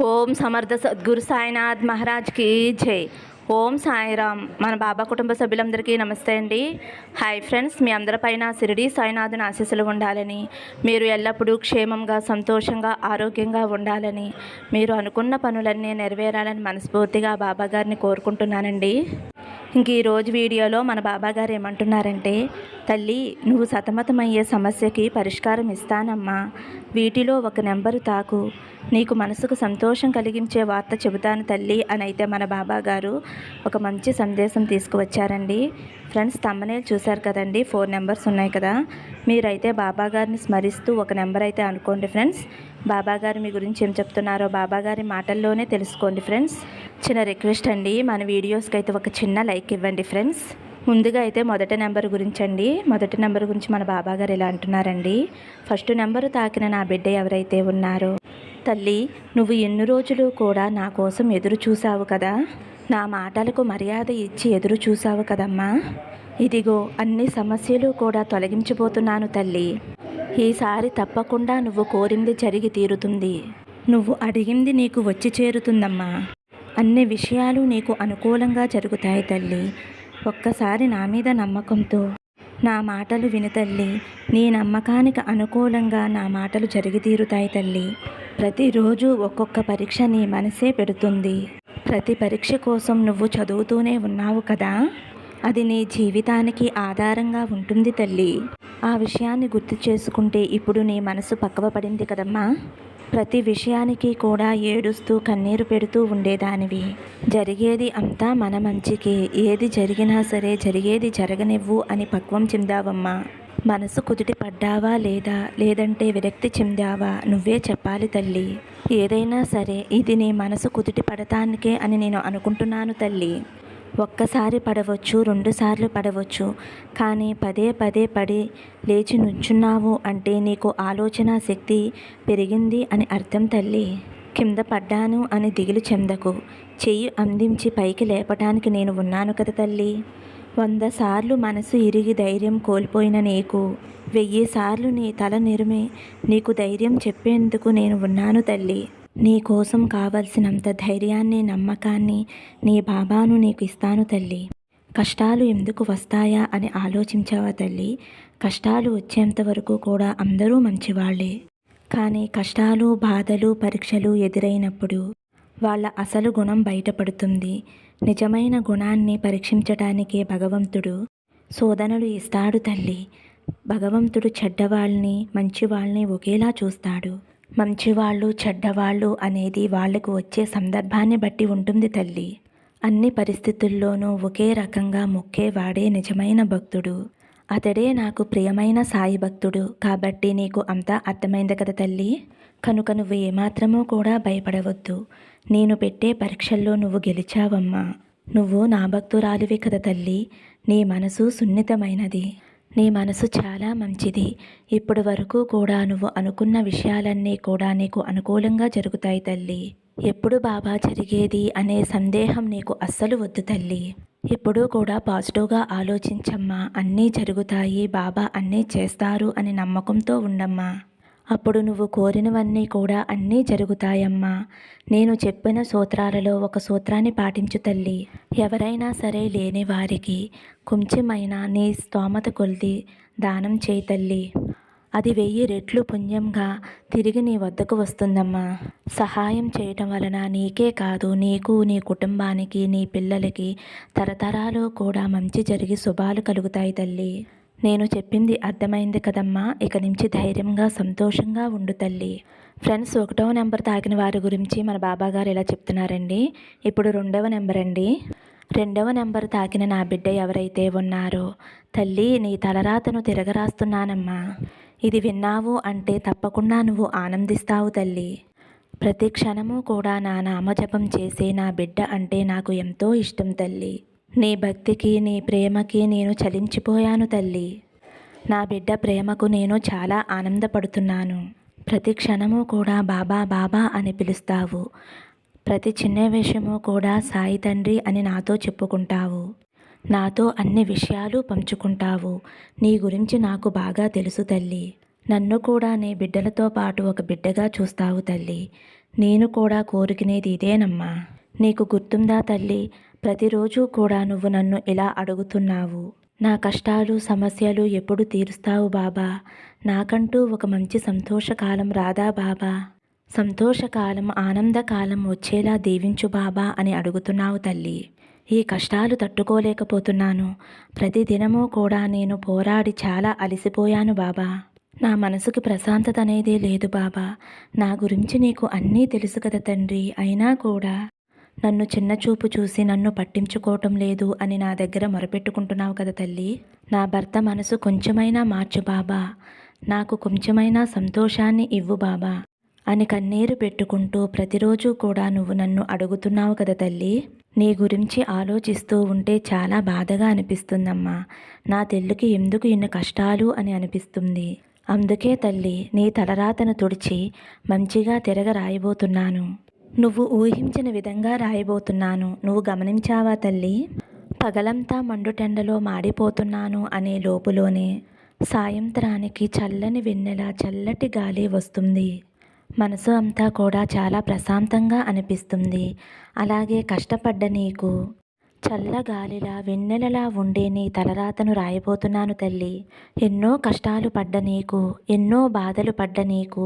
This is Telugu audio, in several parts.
ఓం సమర్థ సద్గురు సాయినాథ్ మహారాజ్కి జై. ఓం సాయిరామ్. మన బాబా కుటుంబ సభ్యులందరికీ నమస్తే అండి. హాయ్ ఫ్రెండ్స్, మీ అందరిపైన షిరిడి సాయినాథుని ఆశీస్సులు ఉండాలని, మీరు ఎల్లప్పుడూ క్షేమంగా సంతోషంగా ఆరోగ్యంగా ఉండాలని, మీరు అనుకున్న పనులన్నీ నెరవేరాలని మనస్ఫూర్తిగా బాబా గారిని కోరుకుంటున్నానండి. ఇంక ఈరోజు వీడియోలో మన బాబాగారు ఏమంటున్నారంటే, తల్లి నువ్వు సతమతమయ్యే సమస్యకి పరిష్కారం ఇస్తానమ్మా, వీటిలో ఒక నెంబరు తాకు, నీకు మనసుకు సంతోషం కలిగించే వార్త చెబుతాను తల్లి అని అయితే మన బాబాగారు ఒక మంచి సందేశం తీసుకువచ్చారండి. ఫ్రెండ్స్, తమ్మనేలు చూశారు కదండి, 4 నెంబర్స్ ఉన్నాయి కదా. మీరైతే బాబాగారిని స్మరిస్తూ ఒక నెంబర్ అయితే అనుకోండి ఫ్రెండ్స్. బాబాగారు మీ గురించి ఏం చెప్తున్నారో బాబాగారి మాటల్లోనే తెలుసుకోండి ఫ్రెండ్స్. చిన్న రిక్వెస్ట్ అండి, మన వీడియోస్కి అయితే ఒక చిన్న లైక్ ఇవ్వండి ఫ్రెండ్స్. ముందుగా అయితే మొదటి నెంబర్ గురించి అండి. మొదటి నెంబర్ గురించి మన బాబాగారు ఇలా అంటున్నారండి. ఫస్ట్ నెంబరు తాకిన నా బిడ్డ ఎవరైతే ఉన్నారో, తల్లి నువ్వు ఎన్ని రోజులు కూడా నా కోసం ఎదురు చూసావు కదా, నా మాటలకు మర్యాద ఇచ్చి ఎదురు చూసావు కదమ్మా. ఇదిగో అన్ని సమస్యలు కూడా తొలగించిపోతున్నాను తల్లి. ఈసారి తప్పకుండా నువ్వు కోరింది జరిగి తీరుతుంది. నువ్వు అడిగింది నీకు వచ్చి చేరుతుందమ్మా. అన్ని విషయాలు నీకు అనుకూలంగా జరుగుతాయి తల్లి. ఒక్కసారి నా మీద నమ్మకంతో నా మాటలు విను తల్లి. నీ నమ్మకానికి అనుకూలంగా నా మాటలు జరిగి తీరుతాయి తల్లి. ప్రతిరోజు ఒక్కొక్క పరీక్ష నీ మనసే పెడుతుంది. ప్రతి పరీక్ష కోసం నువ్వు చదువుతూనే ఉన్నావు కదా, అది నీ జీవితానికి ఆధారంగా ఉంటుంది తల్లి. ఆ విషయాన్ని గుర్తు చేసుకుంటే ఇప్పుడు నీ మనసు పక్కవపడింది కదమ్మా. ప్రతి విషయానికి కూడా ఏడుస్తూ కన్నీరు పెడుతూ ఉండేదానివి. జరిగేది అంతా మన మంచికి, ఏది జరిగినా సరే జరిగేది జరగనివ్వు అని పక్వం చెందావమ్మా. మనసు కుదుటి పడ్డావా లేదంటే విరక్తి చెందావా నువ్వే చెప్పాలి తల్లి. ఏదైనా సరే ఇది నీ మనసు కుదుటి పడటానికే అని నేను అనుకుంటున్నాను తల్లి. ఒక్కసారి పడవచ్చు, 2 సార్లు పడవచ్చు, కానీ పదే పదే పడి లేచి నుంచున్నావు అంటే నీకు ఆలోచన శక్తి పెరిగింది అని అర్థం తల్లి. కింద పడ్డాను అని దిగులు చెందకు. చెయ్యి అందించి పైకి లేపటానికి నేను ఉన్నాను కదా తల్లి. 100 సార్లు మనసు ఇరిగి ధైర్యం కోల్పోయిన నీకు 1000 సార్లు నీ తల నిరిమి నీకు ధైర్యం చెప్పేందుకు నేను ఉన్నాను తల్లి. నీ కోసం కావలసినంత ధైర్యాన్ని, నమ్మకాన్ని నీ బాబాను నీకు ఇస్తాను తల్లి. కష్టాలు ఎందుకు వస్తాయా అని ఆలోచించావా తల్లి? కష్టాలు వచ్చేంత వరకు కూడా అందరూ మంచివాళ్లే. కానీ కష్టాలు, బాధలు, పరీక్షలు ఎదురైనప్పుడు వాళ్ళ అసలు గుణం బయటపడుతుంది. నిజమైన గుణాన్ని పరీక్షించటానికే భగవంతుడు శోధనలు ఇస్తాడు తల్లి. భగవంతుడు చెడ్డవాళ్ళని, మంచివాళ్ళని ఒకేలా చూస్తాడు. మంచివాళ్ళు, చెడ్డవాళ్ళు అనేది వాళ్లకు వచ్చే సందర్భాన్ని బట్టి ఉంటుంది తల్లి. అన్ని పరిస్థితుల్లోనూ ఒకే రకంగా మొక్కేవాడే నిజమైన భక్తుడు. అతడే నాకు ప్రియమైన సాయి భక్తుడు. కాబట్టి నీకు అంతా అర్థమైంది కదా తల్లి. కనుక నువ్వు ఏమాత్రమూ కూడా భయపడవద్దు. నేను పెట్టే పరీక్షల్లో నువ్వు గెలిచావమ్మా. నువ్వు నా భక్తురాలివి కదా తల్లి. నీ మనసు సున్నితమైనది, నీ మనసు చాలా మంచిది. ఇప్పటి వరకు కూడా నువ్వు అనుకున్న విషయాలన్నీ కూడా నీకు అనుకూలంగా జరుగుతాయి తల్లి. ఎప్పుడు బాబా జరిగేది అనే సందేహం నీకు అస్సలు వద్దు తల్లి. ఎప్పుడూ కూడా పాజిటివ్గా ఆలోచించమ్మా. అన్నీ జరుగుతాయి, బాబా అన్నీ చేస్తారు అని నమ్మకంతో ఉండమ్మా. అప్పుడు నువ్వు కోరినవన్నీ కూడా అన్నీ జరుగుతాయమ్మా. నేను చెప్పిన సూత్రాలలో ఒక సూత్రాన్ని పాటించు తల్లి. ఎవరైనా సరే లేని వారికి కొంచెమైనా నీ స్తోమత కొలిది దానం చేయి తల్లి. అది 1000 రెట్లు పుణ్యంగా తిరిగి నీ వద్దకు వస్తుందమ్మా. సహాయం చేయటం వలన నీకే కాదు, నీకు, నీ కుటుంబానికి, నీ పిల్లలకి తరతరాలు కూడా మంచి జరిగి శుభాలు కలుగుతాయి తల్లి. నేను చెప్పింది అర్థమైంది కదమ్మా. ఇక నుంచి ధైర్యంగా సంతోషంగా ఉండు తల్లి. ఫ్రెండ్స్, 1వ నెంబర్ తాకిన వారి గురించి మన బాబాగారు ఇలా చెప్తున్నారండి. ఇప్పుడు 2వ నెంబర్ అండి. 2వ నెంబర్ తాకిన నా బిడ్డ ఎవరైతే ఉన్నారో, తల్లి నీ తలరాతను తిరగరాస్తున్నానమ్మా. ఇది విన్నావు అంటే తప్పకుండా నువ్వు ఆనందిస్తావు తల్లి. ప్రతి క్షణము కూడా నా నామజపం చేసే నా బిడ్డ అంటే నాకు ఎంతో ఇష్టం తల్లి. నీ భక్తికి, నీ ప్రేమకి నేను చలించిపోయాను తల్లి. నా బిడ్డ ప్రేమకు నేను చాలా ఆనందపడుతున్నాను. ప్రతి క్షణము కూడా బాబా బాబా అని పిలుస్తావు. ప్రతి చిన్న విషయము కూడా సాయి తండ్రి అని నాతో చెప్పుకుంటావు. నాతో అన్ని విషయాలు పంచుకుంటావు. నీ గురించి నాకు బాగా తెలుసు తల్లి. నన్ను కూడా నీ బిడ్డలతో పాటు ఒక బిడ్డగా చూస్తావు తల్లి. నేను కూడా కోరుకునేది ఇదేనమ్మా. నీకు గుర్తుందా తల్లి, ప్రతిరోజు కూడా నువ్వు నన్ను ఇలా అడుగుతున్నావు, నా కష్టాలు సమస్యలు ఎప్పుడు తీరుస్తావు బాబా, నాకంటూ ఒక మంచి సంతోషకాలం రాదా బాబా, సంతోషకాలం ఆనందకాలం వచ్చేలా దీవించు బాబా అని అడుగుతున్నావు తల్లి. ఈ కష్టాలు తట్టుకోలేకపోతున్నాను. ప్రతిదినమూ కూడా నేను పోరాడి చాలా అలసిపోయాను బాబా. నా మనసుకి ప్రశాంతత అనేదే లేదు బాబా. నా గురించి నీకు అన్నీ తెలుసు కదా తండ్రి. అయినా కూడా నన్ను చిన్నచూపు చూసి నన్ను పట్టించుకోవటం లేదు అని నా దగ్గర మొరపెట్టుకుంటున్నావు కదా తల్లి. నా భర్త మనసు కొంచెమైనా మార్చు బాబా, నాకు కొంచెమైనా సంతోషాన్ని ఇవ్వు బాబా అని కన్నీరు పెట్టుకుంటూ ప్రతిరోజు కూడా నువ్వు నన్ను అడుగుతున్నావు కదా తల్లి. నీ గురించి ఆలోచిస్తూ ఉంటే చాలా బాధగా అనిపిస్తుందమ్మా. నా తెల్లుకి ఎందుకు ఇన్ని కష్టాలు అని అనిపిస్తుంది. అందుకే తల్లి నీ తలరాతను తుడిచి మంచిగా తిరగ రాయబోతున్నాను. నువ్వు ఊహించిన విధంగా రాయబోతున్నాను. నువ్వు గమనించావా తల్లి? పగలంతా మండుటెండలో మాడిపోతున్నాను అనే లోపులోనే సాయంత్రానికి చల్లని వెన్నెల చల్లటి గాలి వస్తుంది. మనసు అంతా కూడా చాలా ప్రశాంతంగా అనిపిస్తుంది. అలాగే కష్టపడ్డ నీకు చల్లగాలిలా వెన్నెలలా ఉండే నీ తలరాతను రాయబోతున్నాను తల్లి. ఎన్నో కష్టాలు పడ్డ నీకు, ఎన్నో బాధలు పడ్డ నీకు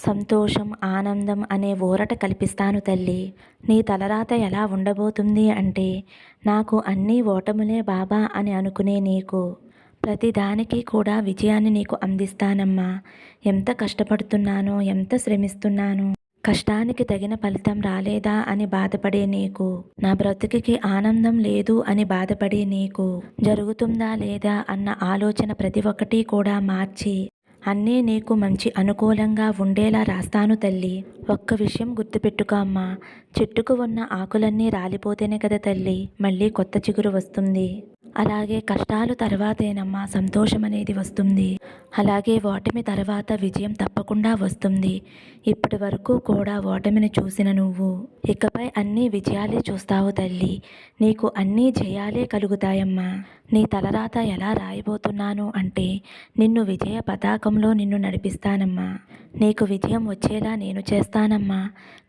సంతోషం ఆనందం అనే ఊరట కల్పిస్తాను తల్లి. నీ తలరాత ఎలా ఉండబోతుంది అంటే, నాకు అన్నీ ఓటములే బాబా అని అనుకునే నీకు ప్రతిదానికి కూడా విజయాన్ని నీకు అందిస్తానమ్మా. ఎంత కష్టపడుతున్నానో, ఎంత శ్రమిస్తున్నానో, కష్టానికి తగిన ఫలితం రాలేదా అని బాధపడే నీకు, నా బ్రతుకుకి ఆనందం లేదు అని బాధపడే నీకు, జరుగుతుందా లేదా అన్న ఆలోచన ప్రతి ఒక్కటి కూడా మార్చి అన్నీ నీకు మంచి అనుకూలంగా ఉండేలా రాస్తాను తల్లి. ఒక్క విషయం గుర్తుపెట్టుకో అమ్మా, చెట్టుకు ఉన్న ఆకులన్నీ రాలిపోతేనే కదా తల్లి మళ్ళీ కొత్త చిగురు వస్తుంది. అలాగే కష్టాలు తర్వాతేనమ్మా సంతోషం అనేది వస్తుంది. అలాగే ఓటమి తర్వాత విజయం తప్పకుండా వస్తుంది. ఇప్పటి వరకు కూడా ఓటమిని చూసిన నువ్వు ఇకపై అన్ని విజయాలే చూస్తావు తల్లి. నీకు అన్నీ జయాలే కలుగుతాయమ్మా. నీ తలరాత ఎలా రాయబోతున్నాను అంటే, నిన్ను విజయ పతాకంలో నిన్ను నడిపిస్తానమ్మా. నీకు విజయం వచ్చేలా నేను చేస్తానమ్మా.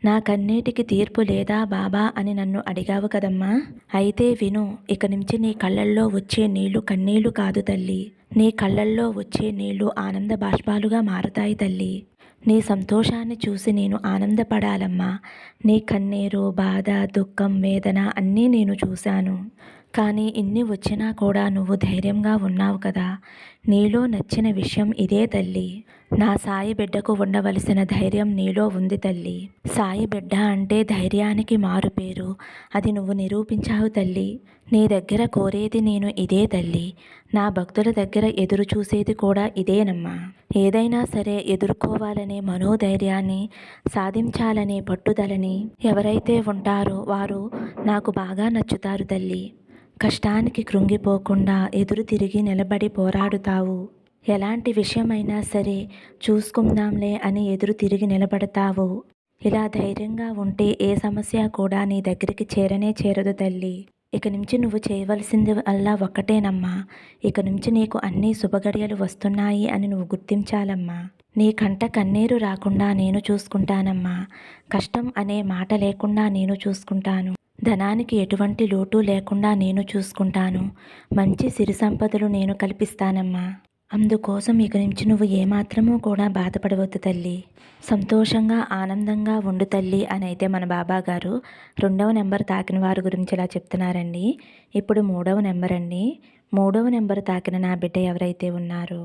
నా కన్నీటికి తీర్పు లేదా బాబా అని నన్ను అడిగావు కదమ్మా. అయితే విను, ఇక నుంచి నీ కళ్ళల్లో వచ్చే నీళ్లు కన్నీళ్లు కాదు తల్లి. నీ కళ్ళల్లో వచ్చే నీళ్లు ఆనంద బాష్పాలుగా మారుతాయి తల్లి. నీ సంతోషాన్ని చూసి నేను ఆనందపడాలమ్మా. నీ కన్నీరు బాధ దుఃఖం వేదన అన్నీ నేను చూశాను. కానీ ఇన్ని వచ్చినా కూడా నువ్వు ధైర్యంగా ఉన్నావు కదా. నీలో నచ్చిన విషయం ఇదే తల్లి. నా సాయి బిడ్డకు ఉండవలసిన ధైర్యం నీలో ఉంది తల్లి. సాయి బిడ్డ అంటే ధైర్యానికి మారు పేరు. అది నువ్వు నిరూపించావు తల్లి. నీ దగ్గర కోరేది నేను ఇదే తల్లి. నా భక్తుల దగ్గర ఎదురు చూసేది కూడా ఇదేనమ్మా. ఏదైనా సరే ఎదుర్కోవాలనే మనోధైర్యాన్ని, సాధించాలనే పట్టుదలని ఎవరైతే ఉంటారో వారు నాకు బాగా నచ్చుతారు తల్లి. కష్టానికి కృంగిపోకుండా ఎదురు తిరిగి నిలబడి పోరాడుతావు. ఎలాంటి విషయమైనా సరే చూసుకుందాంలే అని ఎదురు తిరిగి నిలబడతావు. ఇలా ధైర్యంగా ఉంటే ఏ సమస్య కూడా నీ దగ్గరికి చేరనే చేరదు తల్లి. ఇక నుంచి నువ్వు చేయవలసింది అల్లా ఒక్కటేనమ్మా. ఇక నుంచి నీకు అన్ని శుభగడియలు వస్తున్నాయి అని నువ్వు గుర్తించాలమ్మా. నీ కంట కన్నీరు రాకుండా నేను చూసుకుంటానమ్మా. కష్టం అనే మాట లేకుండా నేను చూసుకుంటాను. ధనానికి ఎటువంటి లోటు లేకుండా నేను చూసుకుంటాను. మంచి సిరి సంపదలు నేను కల్పిస్తానమ్మా. అందుకోసం ఇక నుంచి నువ్వు ఏమాత్రమూ కూడా బాధపడవద్దు తల్లి. సంతోషంగా ఆనందంగా ఉండు తల్లి అని అయితే మన బాబా గారు 2వ నెంబర్ తాకిన వారి గురించి ఇలా చెప్తున్నారండి. ఇప్పుడు 3వ నెంబర్ అండి. 3వ నెంబర్ తాకిన నా బిడ్డ ఎవరైతే ఉన్నారో,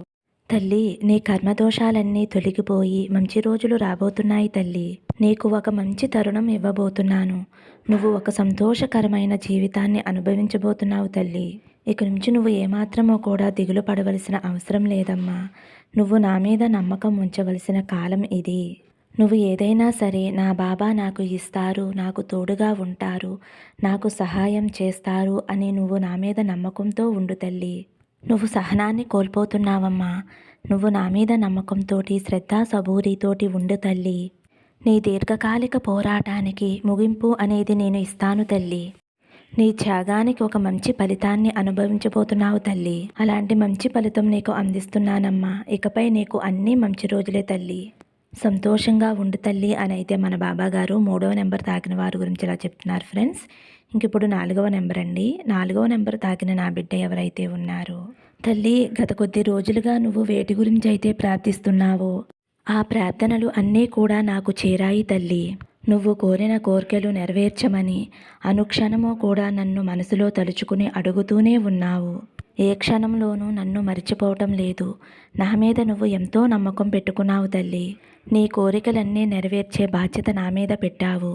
తల్లి నీ కర్మదోషాలన్నీ తొలగిపోయి మంచి రోజులు రాబోతున్నాయి తల్లి. నీకు ఒక మంచి తరుణం ఇవ్వబోతున్నాను. నువ్వు ఒక సంతోషకరమైన జీవితాన్ని అనుభవించబోతున్నావు తల్లి. ఇక నుంచి నువ్వు ఏమాత్రమో కూడా దిగులు పడవలసిన అవసరం లేదమ్మా. నువ్వు నా మీద నమ్మకం ఉంచవలసిన కాలం ఇది. నువ్వు ఏదైనా సరే నా బాబా నాకు ఇస్తారు, నాకు తోడుగా ఉంటారు, నాకు సహాయం చేస్తారు అని నువ్వు నా మీద నమ్మకంతో ఉండు తల్లి. నువ్వు సహనాన్ని కోల్పోతున్నావమ్మా. నువ్వు నా మీద నమ్మకంతోటి శ్రద్ధ సబూరితోటి ఉండు తల్లి. నీ దీర్ఘకాలిక పోరాటానికి ముగింపు అనేది నేను ఇస్తాను తల్లి. నీ త్యాగానికి ఒక మంచి ఫలితాన్ని అనుభవించబోతున్నావు తల్లి. అలాంటి మంచి ఫలితం నీకు అందిస్తున్నానమ్మా. ఇకపై నీకు అన్నీ మంచి రోజులే తల్లి. సంతోషంగా ఉండు తల్లి అని అయితే మన బాబా గారు 3వ నెంబర్ తాకిన వారి గురించి ఇలా చెప్తున్నారు ఫ్రెండ్స్. ఇంక ఇప్పుడు 4వ నెంబర్ అండి. 4వ నెంబర్ తాకిన నా బిడ్డ ఎవరైతే ఉన్నారో, తల్లి గత కొద్ది రోజులుగా నువ్వు వేటి గురించి అయితే ప్రార్థిస్తున్నావో ఆ ప్రార్థనలు అన్నీ కూడా నాకు చేరాయి తల్లి. నువ్వు కోరిన కోర్కెలు నెరవేర్చమని అనుక్షణము కూడా నన్ను మనసులో తలుచుకుని అడుగుతూనే ఉన్నావు. ఏ క్షణంలోనూ నన్ను మర్చిపోవటం లేదు. నా మీద నువ్వు ఎంతో నమ్మకం పెట్టుకున్నావు తల్లి. నీ కోరికలన్నీ నెరవేర్చే బాధ్యత నా మీద పెట్టావు.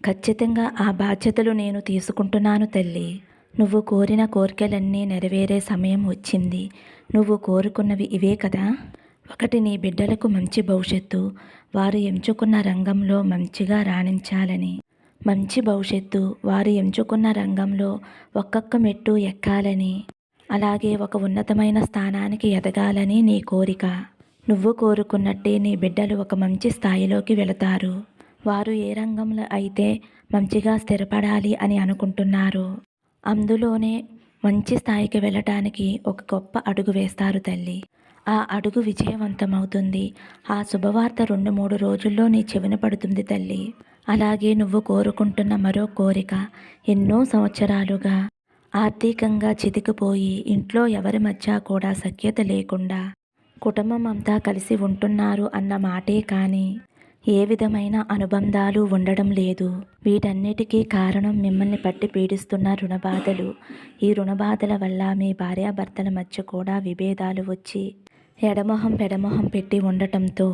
ఖచ్చితంగా ఆ బాధ్యతలు నేను తీసుకుంటున్నాను తల్లి. నువ్వు కోరిన కోరికలన్నీ నెరవేరే సమయం వచ్చింది. నువ్వు కోరుకున్నవి ఇవే కదా. ఒకటి, నీ బిడ్డలకు మంచి భవిష్యత్తు, వారు ఎంచుకున్న రంగంలో మంచిగా రాణించాలని. మంచి భవిష్యత్తు, వారు ఎంచుకున్న రంగంలో ఒక్కొక్క మెట్టు ఎక్కాలని, అలాగే ఒక ఉన్నతమైన స్థానానికి ఎదగాలని నీ కోరిక. నువ్వు కోరుకున్నట్టే నీ బిడ్డలు ఒక మంచి స్థాయిలోకి వెళతారు. వారు ఏ రంగంలో అయితే మంచిగా స్థిరపడాలి అని అనుకుంటున్నారో అందులోనే మంచి స్థాయికి వెళ్ళటానికి ఒక గొప్ప అడుగు వేస్తారు తల్లి. ఆ అడుగు విజయవంతమవుతుంది. ఆ శుభవార్త 2-3 రోజుల్లో నీ చెవిన పడుతుంది తల్లి. అలాగే నువ్వు కోరుకుంటున్న మరో కోరిక, ఎన్నో సంవత్సరాలుగా ఆర్థికంగా చితికిపోయి ఇంట్లో ఎవరి మధ్య కూడా సఖ్యత లేకుండా కుటుంబం అంతా కలిసి ఉంటున్నారు అన్న మాటే కానీ ఏ విధమైన అనుబంధాలు ఉండడం లేదు. వీటన్నిటికీ కారణం మిమ్మల్ని పట్టి పీడిస్తున్న రుణబాధలు. ఈ రుణబాధల వల్ల మీ భార్యాభర్తల మధ్య కూడా విభేదాలు వచ్చి ఎడమొహం పెడమొహం పెట్టి ఉండటంతో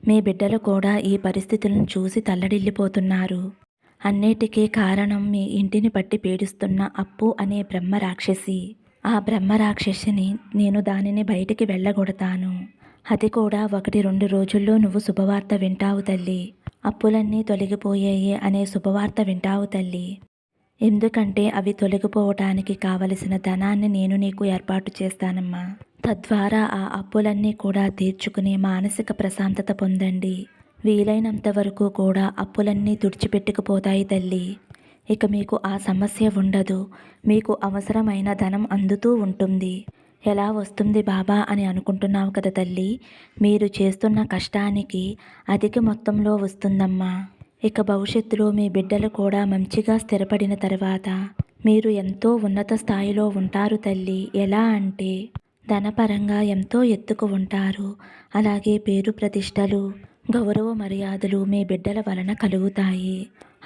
మీ బిడ్డలు కూడా ఈ పరిస్థితులను చూసి తల్లడిల్లిపోతున్నారు. అన్నిటికీ కారణం మీ ఇంటిని పట్టి పీడిస్తున్న అప్పు అనే బ్రహ్మ రాక్షసి. ఆ బ్రహ్మ రాక్షసిని నేను దానిని బయటికి వెళ్ళగొడతాను. అది కూడా 1-2 రోజుల్లో నువ్వు శుభవార్త వింటావు తల్లి. అప్పులన్నీ తొలగిపోయాయి అనే శుభవార్త వింటావు తల్లి. ఎందుకంటే అవి తొలగిపోవటానికి కావలసిన ధనాన్ని నేను నీకు ఏర్పాటు చేస్తానమ్మా. తద్వారా ఆ అప్పులన్నీ కూడా తీర్చుకుని మానసిక ప్రశాంతత పొందండి. వీలైనంత వరకు కూడా అప్పులన్నీ తుడిచిపెట్టుకుపోతాయి తల్లి. ఇక మీకు ఆ సమస్య ఉండదు. మీకు అవసరమైన ధనం అందుతూ ఉంటుంది. ఎలా వస్తుంది బాబా అని అనుకుంటున్నావు కదా తల్లి. మీరు చేస్తున్న కష్టానికి అధిక మొత్తంలో వస్తుందమ్మా. ఇక భవిష్యత్తులో మీ బిడ్డలు కూడా మంచిగా స్థిరపడిన తర్వాత మీరు ఎంతో ఉన్నత స్థాయిలో ఉంటారు తల్లి. ఎలా అంటే ధనపరంగా ఎంతో ఎత్తుకు ఉంటారు. అలాగే పేరు ప్రతిష్టలు, గౌరవ మర్యాదలు మీ బిడ్డల వలన కలుగుతాయి.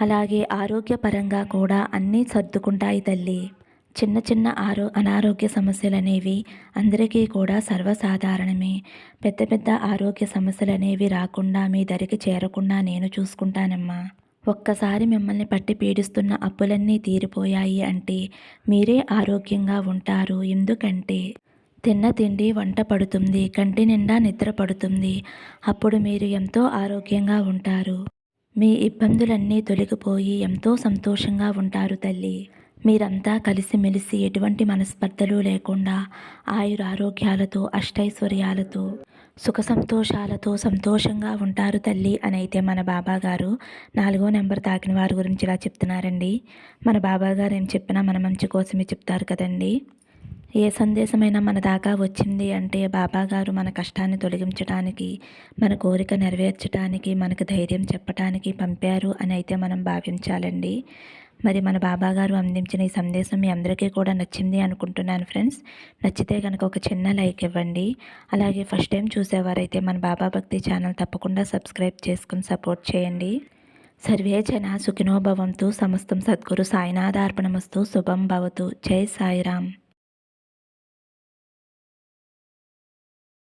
అలాగే ఆరోగ్యపరంగా కూడా అన్నీ సర్దుకుంటాయి తల్లి. చిన్న చిన్న అనారోగ్య సమస్యలు అనేవి అందరికీ కూడా సర్వసాధారణమే. పెద్ద పెద్ద ఆరోగ్య సమస్యలు అనేవి రాకుండా మీ దరికి చేరకుండా నేను చూసుకుంటానమ్మా. ఒక్కసారి మిమ్మల్ని పట్టి పీడిస్తున్న అప్పులన్నీ తీరిపోయాయి అంటే మీరే ఆరోగ్యంగా ఉంటారు. ఎందుకంటే తిన్న తిండి వంట పడుతుంది, కంటి నిండా నిద్ర పడుతుంది. అప్పుడు మీరు ఎంతో ఆరోగ్యంగా ఉంటారు. మీ ఇబ్బందులన్నీ తొలగిపోయి ఎంతో సంతోషంగా ఉంటారు తల్లి. మీరంతా కలిసిమెలిసి ఎటువంటి మనస్పర్ధలు లేకుండా ఆయురారోగ్యాలతో అష్టైశ్వర్యాలతో సుఖ సంతోషాలతో సంతోషంగా ఉంటారు తల్లి అని అయితే మన బాబా గారు 4వ నెంబర్ తాకిన వారి గురించి ఇలా చెప్తున్నారండి. మన బాబా గారు ఏం చెప్పినా మన మంచి కోసమే చెప్తారు కదండి. ఏ సందేశమైనా మన దాకా వచ్చింది అంటే బాబా గారు మన కష్టాన్ని తొలగించడానికి, మన కోరిక నెరవేర్చడానికి, మనకు ధైర్యం చెప్పడానికి పంపారు అని అయితే మనం భావించాలండి. మరి మన బాబా గారు అందించిన ఈ సందేశం మీ అందరికీ కూడా నచ్చింది అనుకుంటున్నాను ఫ్రెండ్స్. నచ్చితే కనుక ఒక చిన్న లైక్ ఇవ్వండి. అలాగే ఫస్ట్ టైం చూసేవారైతే మన బాబా భక్తి ఛానల్ తప్పకుండా సబ్స్క్రైబ్ చేసుకుని సపోర్ట్ చేయండి. సర్వే జన సుఖినో భవంతు. సమస్తం సద్గురు సాయినాథార్పణమస్తు. శుభం భవతు. జై సాయిరామ్.